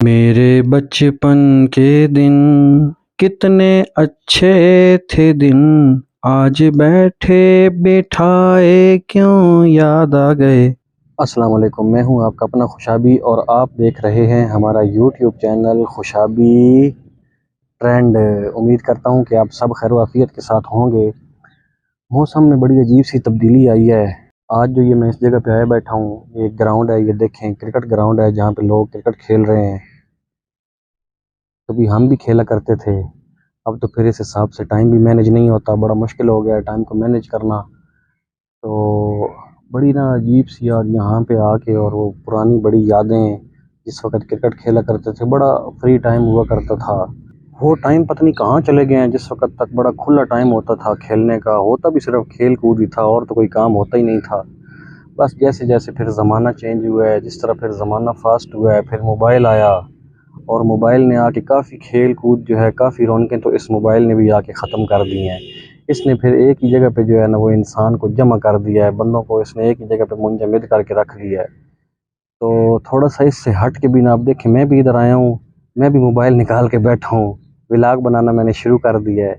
میرے بچپن کے دن کتنے اچھے تھے دن، آج بیٹھے بیٹھائے کیوں یاد آ گئے۔ السلام علیکم، میں ہوں آپ کا اپنا خوشابی اور آپ دیکھ رہے ہیں ہمارا یوٹیوب چینل خوشابی ٹرینڈ۔ امید کرتا ہوں کہ آپ سب خیر و عافیت کے ساتھ ہوں گے۔ موسم میں بڑی عجیب سی تبدیلی آئی ہے۔ آج جو میں اس جگہ پہ آیا بیٹھا ہوں، یہ ایک گراؤنڈ ہے، یہ دیکھیں کرکٹ گراؤنڈ ہے جہاں پہ لوگ کرکٹ کھیل رہے ہیں۔ کبھی ہم بھی کھیلا کرتے تھے، اب تو پھر اس حساب سے ٹائم بھی مینیج نہیں ہوتا، بڑا مشکل ہو گیا ہے ٹائم کو مینیج کرنا۔ تو بڑی عجیب سی یاد یہاں پہ آ کے، اور وہ پرانی بڑی یادیں جس وقت کرکٹ کھیلا کرتے تھے، بڑا فری ٹائم ہوا کرتا تھا۔ وہ ٹائم پتہ نہیں کہاں چلے گئے ہیں، جس وقت تک بڑا کھلا ٹائم ہوتا تھا کھیلنے کا، ہوتا بھی صرف کھیل کود ہی تھا اور تو کوئی کام ہوتا ہی نہیں تھا۔ بس جیسے جیسے پھر زمانہ چینج ہوا ہے، جس طرح پھر زمانہ فاسٹ ہوا ہے، پھر موبائل آیا، اور موبائل نے آ کے کافی کھیل کود جو ہے، کافی رونقیں تو اس موبائل نے بھی آ کے ختم کر دی ہیں۔ اس نے پھر ایک ہی جگہ پہ جو ہے نا وہ انسان کو جمع کر دیا ہے، بندوں کو اس نے ایک ہی جگہ پہ منجمد کر کے رکھ دیا ہے۔ تو تھوڑا سا اس سے ہٹ کے بھی آپ دیکھیں، میں بھی ادھر آیا ہوں، میں بھی موبائل نکال کے بیٹھا ہوں، ولاگ بنانا میں نے شروع کر دیا ہے۔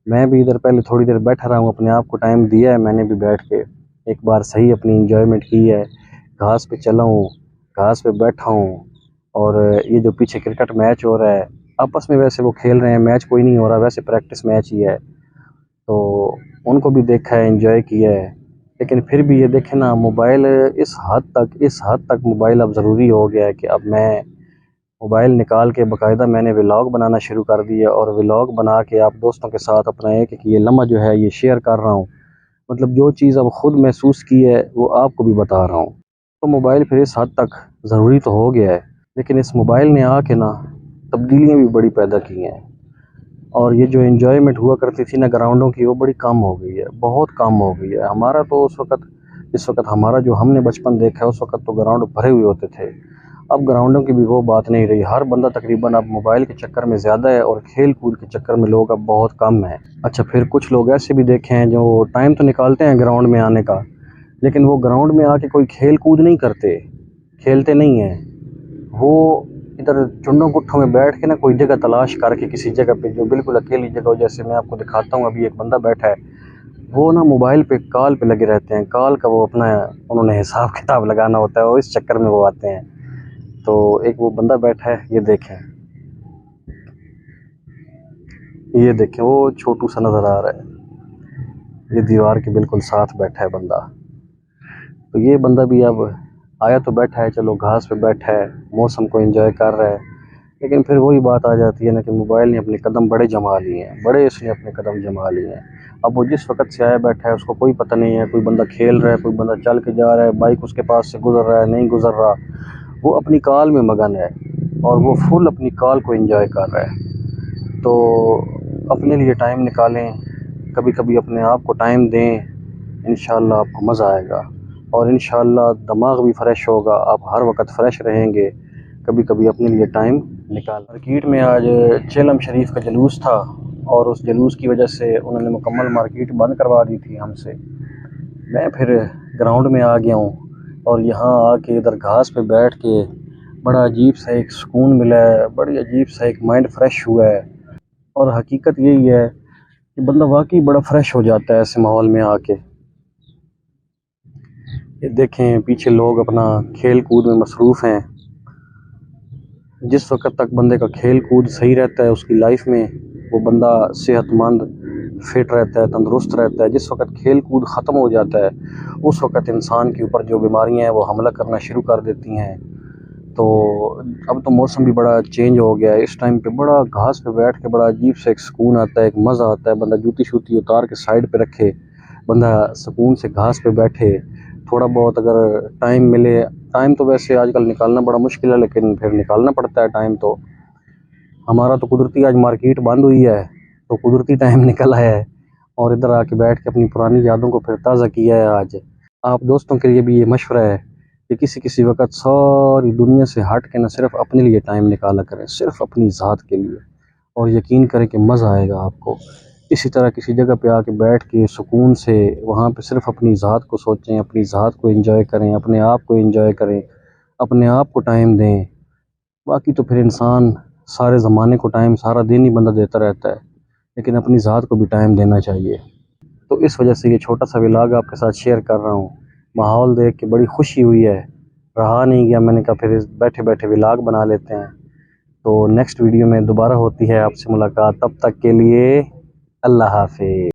میں بھی ادھر پہلے تھوڑی دیر بیٹھا رہا ہوں، اپنے آپ کو ٹائم دیا ہے میں نے بھی بیٹھ کے، ایک بار صحیح اپنی انجوائمنٹ کی ہے۔ گھاس پہ چلا ہوں، گھاس پہ بیٹھا ہوں، اور یہ جو پیچھے کرکٹ میچ ہو رہا ہے، آپس میں ویسے وہ کھیل رہے ہیں، میچ کوئی نہیں ہو رہا، ویسے پریکٹس میچ ہی ہے، تو ان کو بھی دیکھا ہے، انجوائے کیا ہے۔ لیکن پھر بھی یہ دیکھیں نا، موبائل اس حد تک موبائل اب ضروری ہو گیا ہے کہ اب میں موبائل نکال کے باقاعدہ میں نے ولاگ بنانا شروع کر دیا، اور ولاگ بنا کے آپ دوستوں کے ساتھ اپنا ایک یہ لمحہ جو ہے یہ شیئر کر رہا ہوں۔ مطلب جو چیز اب خود محسوس کی ہے وہ آپ کو بھی بتا رہا ہوں۔ تو موبائل پھر اس حد تک ضروری تو ہو گیا ہے، لیکن اس موبائل نے آ کے نا تبدیلیاں بھی بڑی پیدا کی ہیں، اور یہ جو انجوائمنٹ ہوا کرتی تھی نا گراؤنڈوں کی، وہ بڑی کم ہو گئی ہے، بہت کم ہو گئی ہے۔ ہمارا تو اس وقت ہمارا جو ہم نے بچپن دیکھا ہے، اس وقت تو گراؤنڈ بھرے ہوئے ہوتے تھے۔ اب گراؤنڈوں کی بھی وہ بات نہیں رہی، ہر بندہ تقریباً اب موبائل کے چکر میں زیادہ ہے، اور کھیل کود کے چکر میں لوگ اب بہت کم ہیں۔ اچھا، پھر کچھ لوگ ایسے بھی دیکھے ہیں جو ٹائم تو نکالتے ہیں گراؤنڈ میں آنے کا، لیکن وہ گراؤنڈ میں آ کے کوئی کھیل کود نہیں کرتے، کھیلتے نہیں ہیں۔ وہ ادھر چنڈوں گٹھوں میں بیٹھ کے نا کوئی جگہ تلاش کر کے کسی جگہ پہ جو بالکل اکیلی جگہ ہو، جیسے میں آپ کو دکھاتا ہوں، ابھی ایک بندہ بیٹھا ہے، وہ نا موبائل پہ کال پہ لگے رہتے ہیں، کال کا وہ اپنا انہوں نے حساب کتاب لگانا ہوتا ہے، وہ اس چکر میں وہ آتے ہیں۔ تو ایک وہ بندہ بیٹھا ہے، یہ دیکھیں وہ چھوٹو سا نظر آ رہا ہے، یہ دیوار کے بالکل ساتھ بیٹھا ہے بندہ۔ تو یہ بندہ بھی اب آیا تو بیٹھا ہے، چلو گھاس پہ بیٹھا ہے، موسم کو انجوائے کر رہا ہے، لیکن پھر وہی بات آ جاتی ہے نا کہ موبائل نے اپنے قدم بڑے جما لیے ہیں، بڑے اس نے اپنے قدم جما لیے ہیں۔ اب وہ جس وقت سے آیا بیٹھا ہے، اس کو کوئی پتہ نہیں ہے، کوئی بندہ کھیل رہا ہے، کوئی بندہ چل کے جا رہا ہے، بائک اس کے پاس سے گزر رہا ہے نہیں گزر رہا، وہ اپنی کال میں مگن ہے، اور وہ فل اپنی کال کو انجوائے کر رہا ہے۔ تو اپنے لیے ٹائم نکالیں، کبھی کبھی اپنے آپ کو ٹائم دیں، انشاءاللہ آپ کو مزہ آئے گا، اور انشاءاللہ دماغ بھی فریش ہوگا، آپ ہر وقت فریش رہیں گے۔ کبھی کبھی اپنے لیے ٹائم نکال۔ مارکیٹ میں آج چیلم شریف کا جلوس تھا، اور اس جلوس کی وجہ سے انہوں نے مکمل مارکیٹ بند کروا دی تھی ہم سے۔ میں پھر گراؤنڈ میں آ گیا ہوں، اور یہاں آ کے ادھر گھاس پہ بیٹھ کے بڑا عجیب سا ایک سکون ملا ہے، بڑی عجیب سا ایک مائنڈ فریش ہوا ہے، اور حقیقت یہی ہے کہ بندہ واقعی بڑا فریش ہو جاتا ہے ایسے ماحول میں آ کے۔ یہ دیکھیں پیچھے لوگ اپنا کھیل کود میں مصروف ہیں۔ جس وقت تک بندے کا کھیل کود صحیح رہتا ہے اس کی لائف میں، وہ بندہ صحت مند فٹ رہتا ہے، تندرست رہتا ہے۔ جس وقت کھیل کود ختم ہو جاتا ہے، اس وقت انسان کے اوپر جو بیماریاں ہیں وہ حملہ کرنا شروع کر دیتی ہیں۔ تو اب تو موسم بھی بڑا چینج ہو گیا ہے، اس ٹائم پہ بڑا گھاس پہ بیٹھ کے بڑا عجیب سے ایک سکون آتا ہے، ایک مزہ آتا ہے، بندہ جوتی شوتی اتار کے سائڈ پہ رکھے، بندہ سکون سے گھاس پہ بیٹھے، تھوڑا بہت اگر ٹائم ملے، ٹائم تو ویسے آج کل نکالنا بڑا مشکل ہے، لیکن پھر نکالنا پڑتا ہے ٹائم۔ تو ہمارا تو قدرتی آج مارکیٹ بند ہوئی ہے، تو قدرتی ٹائم نکل آیا ہے، اور ادھر آ کے بیٹھ کے اپنی پرانی یادوں کو پھر تازہ کیا ہے آج۔ آپ دوستوں کے لیے بھی یہ مشورہ ہے کہ کسی وقت ساری دنیا سے ہٹ کے نہ صرف اپنے لیے ٹائم نکالا کریں، صرف اپنی ذات کے لیے، اور یقین کریں کہ مزہ آئے گا آپ کو۔ اسی طرح کسی جگہ پہ آ کے بیٹھ کے سکون سے وہاں پہ صرف اپنی ذات کو سوچیں، اپنی ذات کو انجوائے کریں، اپنے آپ کو انجوائے کریں، اپنے آپ کو ٹائم دیں، باقی تو پھر انسان سارے زمانے کو ٹائم سارا دن ہی بندہ دیتا رہتا ہے، لیکن اپنی ذات کو بھی ٹائم دینا چاہیے۔ تو اس وجہ سے یہ چھوٹا سا ولاگ آپ کے ساتھ شیئر کر رہا ہوں۔ ماحول دیکھ کے بڑی خوشی ہوئی ہے، رہا نہیں گیا، میں نے کہا پھر بیٹھے بیٹھے ولاگ بنا لیتے ہیں۔ تو نیکسٹ ویڈیو میں دوبارہ ہوتی ہے آپ سے ملاقات، تب تک کے لیے اللہ حافظ۔